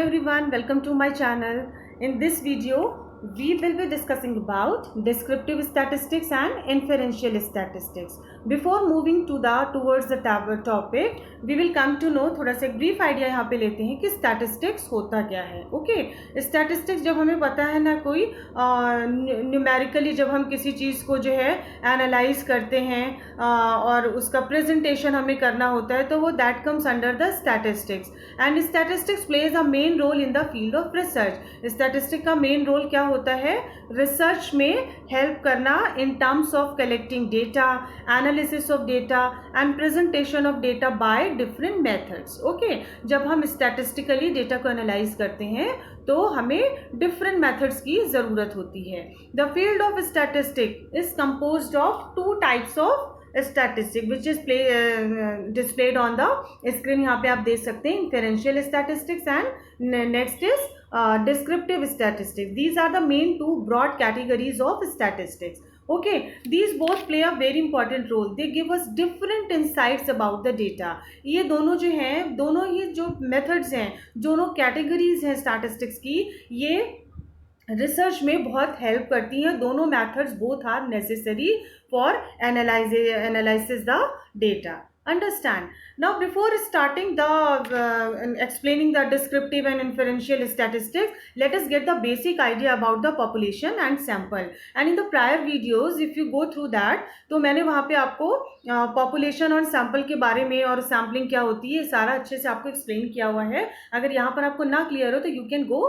everyone, welcome to my channel. In this video, we will be discussing about descriptive statistics and inferential statistics. Before moving towards the topic, we will come to know थोड़ा सा एक brief idea यहाँ पे लेते हैं कि statistics होता क्या है. Okay, statistics जब हमें पता है ना कोई numerically जब हम किसी चीज़ को जो है analyze करते हैं और उसका presentation हमें करना होता है तो वो that comes under the statistics. And statistics plays a main role in the field of research. Statistics का main role क्या होता है? रिसर्च में हेल्प करना in terms of collecting data, analysis of data and presentation of data by different methods. Okay, जब हम statistically data को analyse करते हैं तो हमें डिफरेंट मेथड्स की ज़रूरत होती है. The field of statistic is composed of two types of statistic which is displayed on the screen. यहाँ पे आप देख सकते हैं inferential statistics and next is descriptive statistics. These are the main two broad categories of statistics. Okay, these both play a very important role. They give us different insights about the data. ये दोनों जो हैं, दोनों ही जो methods हैं, दोनों categories हैं statistics की, ये रिसर्च में बहुत हेल्प करती हैं. दोनों methods both are necessary for analysis the data. Understand. Now before starting explaining the descriptive and inferential statistics, let us get the basic idea about the population and sample. And in the prior videos if you go through that, तो मैंने वहाँ पे आपको population और sample के बारे में और sampling क्या होती है सारा अच्छे से आपको explain किया हुआ है. अगर यहाँ पर आपको ना clear हो तो you can go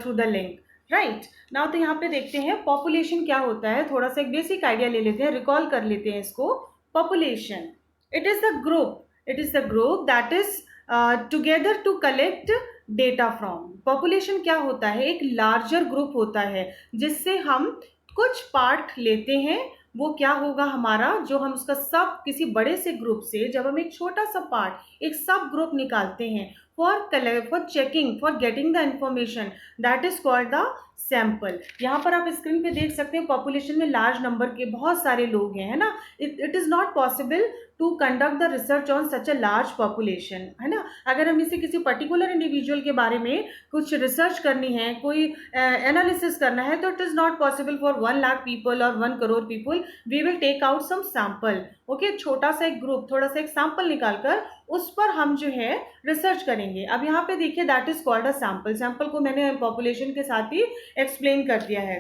through the link. Right now तो यहाँ पे देखते हैं पॉपुलेशन क्या होता है. थोड़ा सा एक बेसिक आइडिया ले लेते हैं, रिकॉल कर लेते हैं इसको. Population, it is the group that is together to collect data from. population क्या होता है? एक larger group होता है जिससे हम कुछ पार्ट लेते हैं. वो क्या होगा हमारा, जो हम उसका सब किसी बड़े से ग्रुप से जब हम एक छोटा सा पार्ट, एक सब ग्रुप निकालते हैं for checking, for getting the information, that is called the sample. यहाँ पर आप स्क्रीन पे देख सकते हैं पॉपुलेशन में लार्ज नंबर के बहुत सारे लोग हैं, है ना. It is not possible to conduct the research on such a large population, है ना. अगर हम इसे किसी पर्टिकुलर इंडिविजुअल के बारे में कुछ रिसर्च करनी है, कोई एनालिसिस करना है, तो it is not possible for 1 lakh people और 1 crore people. We will take out some sample. Okay, छोटा सा एक ग्रुप, थोड़ा सा एक सैंपल निकालकर उस पर हम जो है रिसर्च करेंगे. अब यहाँ पे देखिए that is called a sample. Sample को मैंने पॉपुलेशन के साथ ही एक्सप्लेन कर दिया है.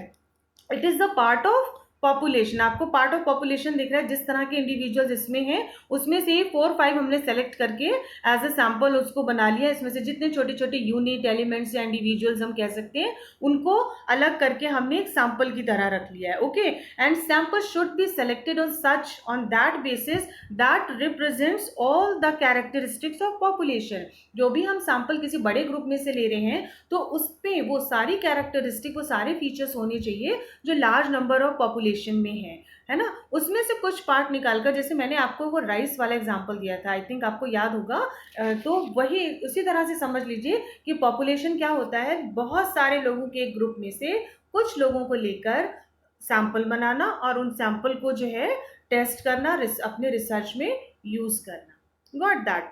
It is the part of population. आपको पार्ट ऑफ पॉपुलेशन दिख रहा है, जिस तरह के इंडिविजुअल्स इसमें हैं उसमें से 4-5 हमने सेलेक्ट करके एज ए सैंपल उसको बना लिया. इसमें से जितने छोटे छोटे यूनिट एलिमेंट्स या इंडिविजुअल्स हम कह सकते हैं उनको अलग करके हमने एक सैंपल की तरह रख लिया है. Okay, and sample should be selected on that basis that represents all the characteristics of population. जो भी हम सैंपल किसी बड़े ग्रुप में से ले रहे हैं तो उस पर वो सारी कैरेक्टरिस्टिक, वो सारे फीचर्स होने चाहिए जो लार्ज नंबर ऑफ पॉपुलेशन में है ना. उसमें से कुछ पार्ट निकालकर, जैसे मैंने आपको वो राइस वाला एग्जांपल दिया था, आई थिंक आपको याद होगा, तो वही उसी तरह से समझ लीजिए कि पॉपुलेशन क्या होता है. बहुत सारे लोगों के एक ग्रुप में से कुछ लोगों को लेकर सैंपल बनाना और उन सैंपल को जो है टेस्ट करना, अपने रिसर्च में यूज करना. Got that.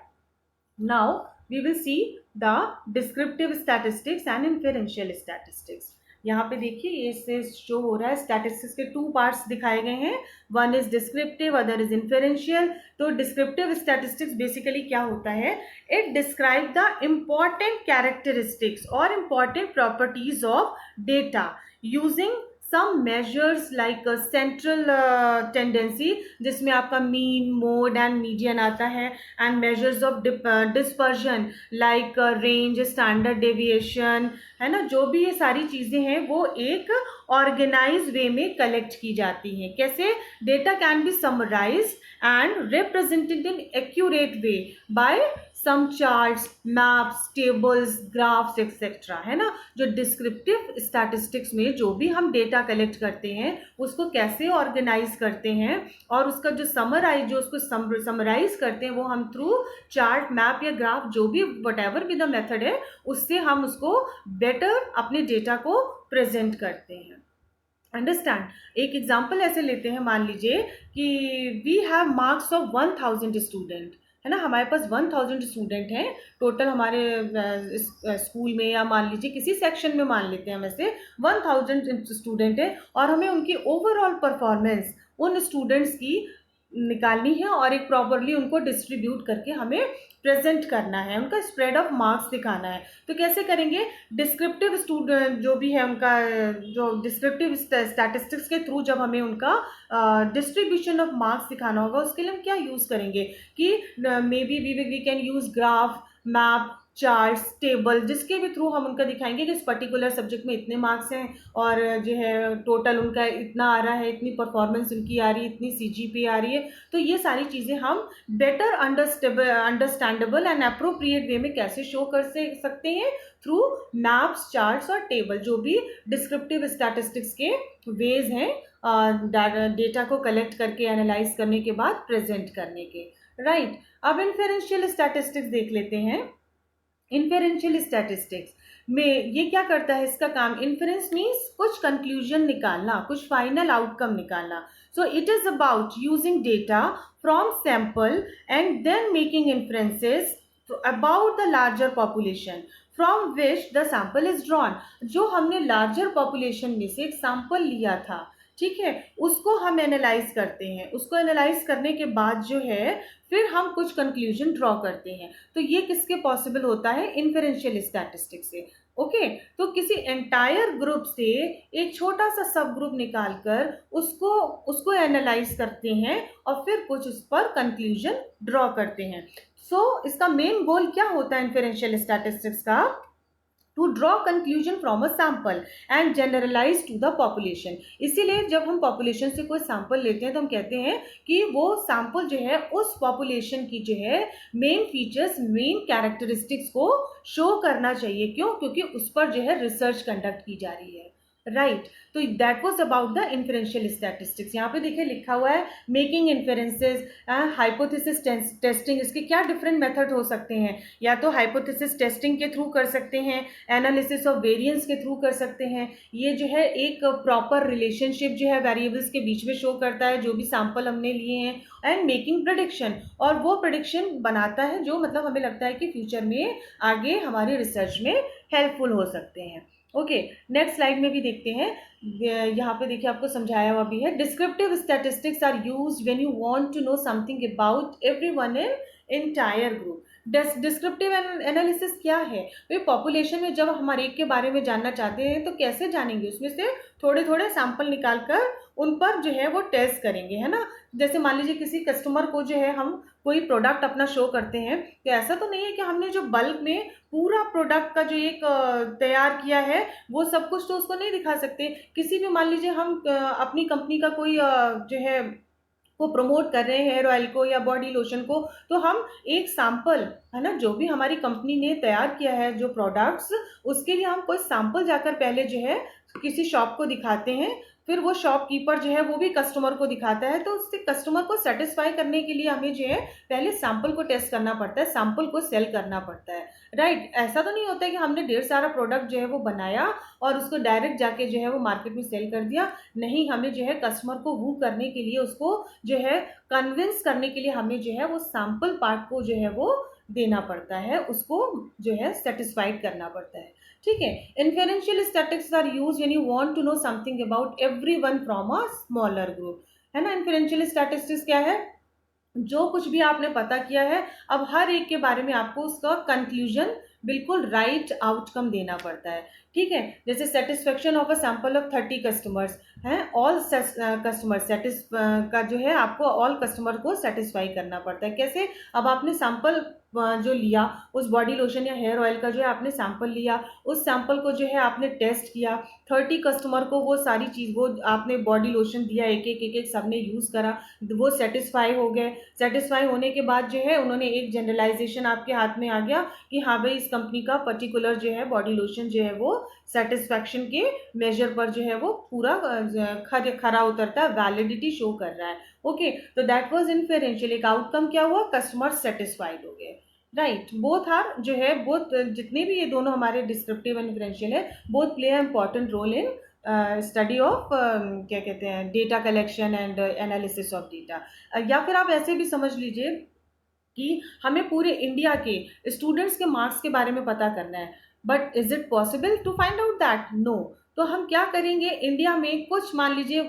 Now we will see the descriptive statistics and inferential statistics. यहाँ पे देखिए ये इससे शो हो रहा है, स्टैटिस्टिक्स के 2 पार्ट्स दिखाए गए हैं. One is descriptive, other is inferential. तो डिस्क्रिप्टिव स्टैटिस्टिक्स बेसिकली क्या होता है? It describe the important characteristics और important properties of data using some measures like central tendency, जिसमें आपका मीन, मोड एंड मीडियन आता है, and measures of dispersion like range, standard deviation, है ना. जो भी ये सारी चीज़ें हैं वो एक ऑर्गेनाइज वे में कलेक्ट की जाती हैं. कैसे? Data can be summarise and represented in accurate way by some charts, maps, tables, graphs etcetera, है ना. जो डिस्क्रिप्टिव स्टैटिस्टिक्स में जो भी हम डेटा कलेक्ट करते हैं उसको कैसे ऑर्गेनाइज करते हैं और उसका जो उसको समराइज करते हैं वो हम थ्रू चार्ट, मैप या ग्राफ, जो भी वट भी द मेथड है, उससे हम उसको बेटर अपने डेटा को प्रेजेंट करते हैं. अंडरस्टैंड. एक एग्जाम्पल ऐसे लेते हैं, मान लीजिए कि we have marks of 1000 student, है ना, हमारे पास 1000 स्टूडेंट हैं टोटल हमारे स्कूल में, या मान लीजिए किसी सेक्शन में मान लेते हैं हम ऐसे 1000 स्टूडेंट है, और हमें उनकी ओवरऑल परफॉर्मेंस उन स्टूडेंट्स की निकालनी है और एक प्रॉपरली उनको डिस्ट्रीब्यूट करके हमें प्रेजेंट करना है, उनका स्प्रेड ऑफ मार्क्स दिखाना है। तो कैसे करेंगे, डिस्क्रिप्टिव स्टूडेंट जो भी है उनका जो डिस्क्रिप्टिव स्टैटिस्टिक्स के थ्रू जब हमें उनका डिस्ट्रीब्यूशन ऑफ मार्क्स दिखाना होगा, उसके लिए हम क्या यूज़ करेंगे कि maybe we can use graph, map, charts, table, जिसके भी थ्रू हम उनका दिखाएंगे कि इस पर्टिकुलर सब्जेक्ट में इतने मार्क्स हैं और जो है टोटल उनका इतना आ रहा है, इतनी परफॉर्मेंस उनकी आ रही है, इतनी CGPA आ रही है। तो ये सारी चीज़ें हम better understandable and appropriate way में कैसे शो कर सकते हैं, थ्रू मैप्स, चार्ट्स और टेबल, जो भी डिस्क्रिप्टिव स्टैटिस्टिक्स के वेज हैं डेटा को कलेक्ट करके एनालाइज करने के बाद प्रेजेंट करने के। राइट, अब इन्फेरेंशियल स्टैटिस्टिक्स देख लेते हैं। इन्फेरेंशियल स्टैटिस्टिक्स में ये क्या करता है, इसका काम, इन्फेरेंस मीन्स कुछ कंक्लूजन निकालना, कुछ फाइनल आउटकम निकालना। So it is about using data from sample and then making inferences about the larger population from which the sample is drawn। जो हमने larger population में से एक sample लिया था, ठीक है, उसको हम एनालाइज करते हैं, उसको एनालाइज करने के बाद जो है फिर हम कुछ कंक्लूजन ड्रॉ करते हैं। तो ये किसके पॉसिबल होता है, इन्फेरेंशियल स्टैटिस्टिक्स से। ओके, तो किसी एंटायर ग्रुप से एक छोटा सा सब ग्रुप निकालकर उसको एनालाइज करते हैं और फिर कुछ उस पर कंक्लूजन ड्रॉ करते हैं। इसका मेन गोल क्या होता है इन्फेरेंशियल स्टैटिस्टिक्स का, to draw conclusion from a sample and generalise to the population. इसीलिए जब हम पॉपुलेशन से कोई सैंपल लेते हैं तो हम कहते हैं कि वो सैंपल जो है उस पॉपुलेशन की जो है मेन फीचर्स, मेन कैरेक्टरिस्टिक्स को शो करना चाहिए। क्यों, क्योंकि उस पर जो है रिसर्च कंडक्ट की जा रही है। राइट, तो that was about the inferential statistics. यहाँ पे देखिए लिखा हुआ है मेकिंग इन्फेरेंसेस, हाइपोथेसिस टेस्टिंग। इसके क्या डिफरेंट मेथड हो सकते हैं, या तो हाइपोथेसिस टेस्टिंग के थ्रू कर सकते हैं, एनालिसिस ऑफ वेरिएंस के थ्रू कर सकते हैं। ये जो है एक प्रॉपर रिलेशनशिप जो है वेरिएबल्स के बीच में शो करता है जो भी सैंपल हमने लिए हैं, एंड मेकिंग प्रेडिक्शन, और वो प्रेडिक्शन बनाता है जो मतलब हमें लगता है कि फ्यूचर में आगे हमारी रिसर्च में हेल्पफुल हो सकते हैं। ओके, नेक्स्ट स्लाइड में भी देखते हैं। यहाँ पे देखिए आपको समझाया हुआ भी है, descriptive statistics are used when you want to know something about everyone in entire group. Descriptive analysis क्या है, तो पॉपुलेशन में जब हम एक के बारे में जानना चाहते हैं तो कैसे जानेंगे, उसमें से थोड़े थोड़े सैंपल निकाल कर उन पर जो है वो टेस्ट करेंगे, है ना। जैसे मान लीजिए किसी कस्टमर को जो है हम कोई प्रोडक्ट अपना शो करते हैं, तो ऐसा तो नहीं है कि हमने जो बल्क में पूरा प्रोडक्ट का जो एक तैयार किया है वो सब कुछ तो उसको नहीं दिखा सकते। किसी भी मान लीजिए हम अपनी कंपनी का कोई जो है को प्रमोट कर रहे हैं, हेयर ऑयल को या बॉडी लोशन को, तो हम एक सैंपल, है ना, जो भी हमारी कंपनी ने तैयार किया है जो प्रोडक्ट्स, उसके लिए हम कोई सैंपल जाकर पहले जो है किसी शॉप को दिखाते हैं, फिर वो शॉपकीपर जो है वो भी कस्टमर को दिखाता है। तो उससे कस्टमर को सेटिस्फाई करने के लिए हमें जो है पहले सैंपल को टेस्ट करना पड़ता है, सैंपल को सेल करना पड़ता है। राइट, ऐसा तो नहीं होता है कि हमने ढेर सारा प्रोडक्ट जो है वो बनाया और उसको डायरेक्ट जाके जो है वो मार्केट में सेल कर दिया। नहीं, हमें जो है कस्टमर को वू करने के लिए, उसको जो है कन्विंस करने के लिए हमें जो है वो सैंपल पार्ट को जो है वो देना पड़ता है, उसको जो है सेटिस्फाइड करना पड़ता है। ठीक है, inferential statistics are used when you want to know something about everyone from a smaller group, है ना। इन्फेरेंशियल स्टैटिस्टिक्स क्या है, जो कुछ भी आपने पता किया है अब हर एक के बारे में आपको उसका कंक्लूजन बिल्कुल राइट आउटकम देना पड़ता है। ठीक है, जैसे satisfaction of a sample of 30 customers हैं, ऑल कस्टमर का जो है आपको ऑल कस्टमर को सेटिस्फाई करना पड़ता है। कैसे, अब आपने सैंपल जो लिया, उस बॉडी लोशन या हेयर ऑयल का जो है आपने सैंपल लिया, उस सैंपल को जो है आपने टेस्ट किया, 30 कस्टमर को वो सारी चीज़, वो आपने बॉडी लोशन दिया, एक एक सबने यूज़ करा, वो सेटिस्फाई हो गए। सेटिस्फाई होने के बाद जो है उन्होंने एक जनरलाइजेशन आपके हाथ में आ गया कि हाँ भाई इस कंपनी का पर्टिकुलर जो है बॉडी लोशन जो है वो सेटिस्फैक्शन के मेजर पर जो है वो पूरा खरा उतरता है, वैलिडिटी शो कर रहा है। ओके, तो दैट वाज इन्फेरेंशियल। एक आउटकम क्या हुआ, कस्टमर सेटिस्फाइड हो गए। राइट, बोथ आर जो है, बोथ जितने भी ये दोनों हमारे डिस्क्रिप्टिव एंड इन्फेरेंशियल है, both play a important role in study of क्या कहते हैं, data collection and analysis of data. या फिर आप ऐसे भी समझ लीजिए कि हमें पूरे इंडिया के स्टूडेंट्स के मार्क्स के बारे में पता करना है, but is it possible to find out that? No. तो हम क्या करेंगे, इंडिया में कुछ मान लीजिए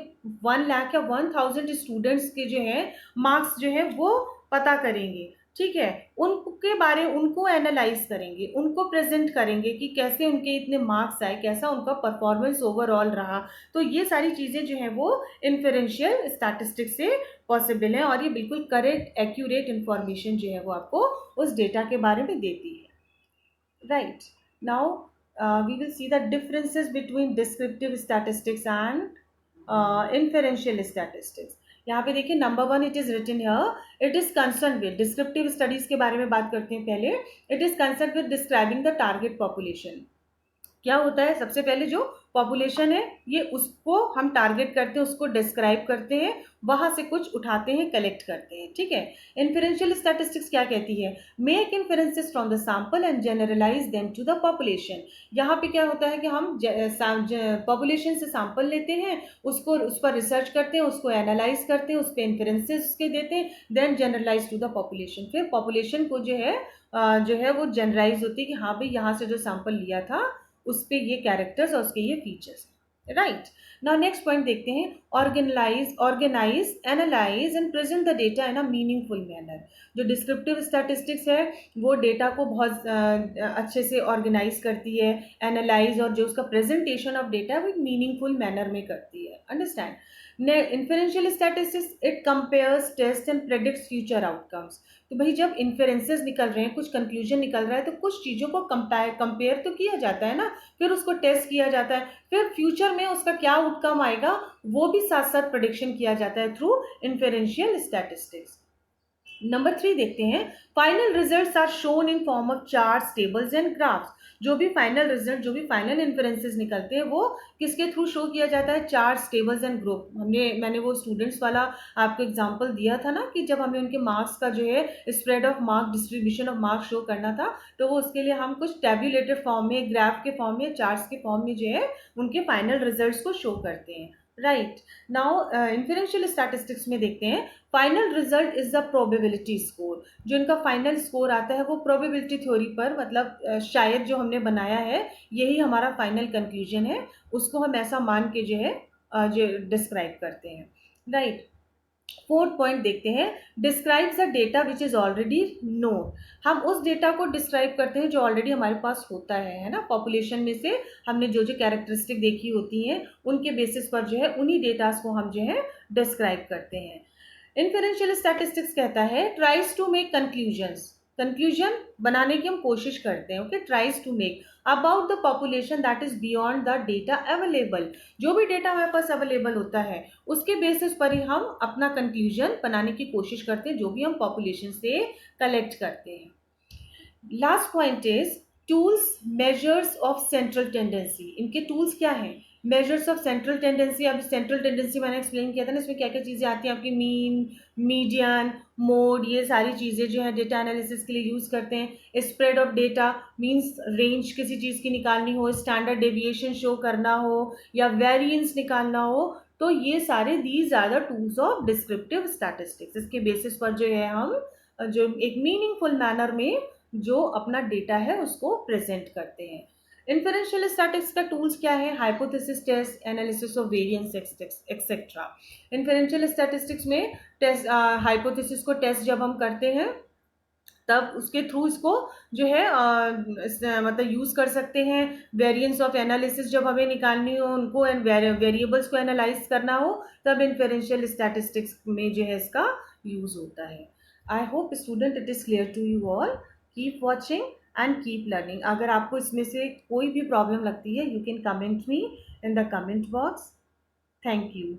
1 लाख या 1000 स्टूडेंट्स के जो है मार्क्स जो है वो पता करेंगे, ठीक है। उनके बारे उनको एनालाइज करेंगे, उनको प्रेजेंट करेंगे कि कैसे उनके इतने मार्क्स आए, कैसा उनका परफॉर्मेंस ओवरऑल रहा। तो ये सारी चीज़ें जो है वो इन्फरेंशियल स्टैटिस्टिक्स से पॉसिबल है, और ये बिल्कुल करेक्ट एक्यूरेट इंफॉर्मेशन जो है वो आपको उस डेटा के बारे में देती है, right. Now we will see the differences between descriptive statistics and inferential statistics. यहाँ पे देखिए number 1 it is written here, it is concern with, descriptive studies के बारे में बात करते हैं पहले। It is concern with describing the target population. क्या होता है, सबसे पहले जो पॉपुलेशन है ये उसको हम टारगेट करते हैं, उसको डिस्क्राइब करते हैं, वहां से कुछ उठाते हैं, कलेक्ट करते हैं, ठीक है। इन्फरेंशियल स्टैटिस्टिक्स क्या कहती है, make inferences from the sample and generalise them to the population. यहाँ पे क्या होता है कि हम पॉपुलेशन से सैंपल लेते हैं, उसको उस पर रिसर्च करते हैं, उसको एनालाइज करते हैं, उस पर इन्फरेंसेस उसके देते हैं, then generalise to the population. फिर पॉपुलेशन को जो है वो जनरलाइज होती है कि हाँ भाई यहाँ से जो सैंपल लिया था उस पे ये कैरेक्टर्स और उसके ये features, right. Now next point देखते हैं, organise analyse and present the data in a meaningful manner. जो डिस्क्रिप्टिव स्टैटिस्टिक्स है वो डेटा को बहुत अच्छे से ऑर्गेनाइज करती है, एनालाइज, और जो उसका प्रेजेंटेशन ऑफ डेटा वो एक मीनिंगफुल मैनर में करती है, understand. Inferential statistics it compares, test and predicts future outcomes. तो भाई जब इन्फरेंसेस निकल रहे हैं, कुछ कंक्लूजन निकल रहा है, तो कुछ चीज़ों को कंपेयर तो किया जाता है ना, फिर उसको टेस्ट किया जाता है, फिर फ्यूचर में उसका क्या आउटकम आएगा वो भी साथ साथ प्रेडिक्शन किया जाता है थ्रू इन्फरेंशियल स्टैटिस्टिक्स। नंबर 3 देखते हैं, final results are shown in form of charts, tables and graphs. जो भी फाइनल रिजल्ट, जो भी फाइनल इन्फरेंसेस निकलते हैं वो किसके थ्रू शो किया जाता है, चार्ट्स, टेबल्स एंड ग्रुप। मैंने वो स्टूडेंट्स वाला आपको एग्जांपल दिया था ना कि जब हमें उनके मार्क्स का जो है spread of mark, distribution of marks show करना था, तो वो उसके लिए हम कुछ टेबुलेटेड फॉर्म में, ग्राफ के फॉर्म में, चार्ट्स के फॉर्म में जो है उनके फाइनल रिजल्ट्स को शो करते हैं, राइट। नाउ इन्फरेंशियल स्टैटिस्टिक्स में देखते हैं, final result is the probability score. जो इनका फाइनल स्कोर आता है वो प्रोबेबिलिटी थ्योरी पर, मतलब शायद जो हमने बनाया है यही हमारा फाइनल कंक्लूजन है, उसको हम ऐसा मान के जो है जो डिस्क्राइब करते हैं, राइट। फोर्थ पॉइंट देखते हैं, describes the data which is already known. हम उस डेटा को डिस्क्राइब करते हैं जो ऑलरेडी हमारे पास होता है ना, पॉपुलेशन में से हमने जो जो कैरेक्टरिस्टिक देखी होती हैं उनके बेसिस पर जो है उन्हीं डेटास को हम जो है डिस्क्राइब करते हैं। इन्फरेंशियल स्टैटिस्टिक्स कहता है, ट्राइज टू मेक कंक्लूजन बनाने की हम कोशिश करते हैं, okay, tries to make about the population that is beyond the data available. जो भी डेटा हमारे पास अवेलेबल होता है उसके बेसिस पर ही हम अपना कंक्लूजन बनाने की कोशिश करते हैं, जो भी हम पॉपुलेशन से कलेक्ट करते हैं। Last point is tools, measures of central tendency. इनके टूल्स क्या हैं, मेजर्स ऑफ सेंट्रल टेंडेंसी। अब सेंट्रल टेंडेंसी मैंने एक्सप्लेन किया था ना, इसमें क्या क्या चीज़ें आती हैं आपकी, मीन, मीडियन, मोड, ये सारी चीज़ें जो है डेटा एनालिसिस के लिए यूज़ करते हैं। Spread of data means range किसी चीज़ की निकालनी हो, स्टैंडर्ड डेविएशन शो करना हो या वेरिएंस निकालना हो, तो ये सारे these are the tools of descriptive statistics. इसके बेसिस पर जो है हम जो एक मीनिंगफुल मैनर में जो अपना डेटा है उसको प्रेजेंट करते हैं। इन्फरेंशियल स्टैटिस्टिक्स का टूल्स क्या है, hypothesis test, analysis of variance etcetera. Inferential statistics में टेस्ट, हाइपोथेसिस को टेस्ट जब हम करते हैं तब उसके थ्रू इसको जो है मतलब यूज़ कर सकते हैं। वेरिएंस ऑफ एनालिसिस जब हमें निकालनी हो, उनको वेरिएबल्स को एनालाइज करना हो, तब इन्फरेंशियल स्टैटिस्टिक्स में जो है इसका यूज़ होता है। I hope student it is clear to you all. Keep watching and keep learning. अगर आपको इसमें से कोई भी प्रॉब्लम लगती है, you can comment me in the comment box. Thank you.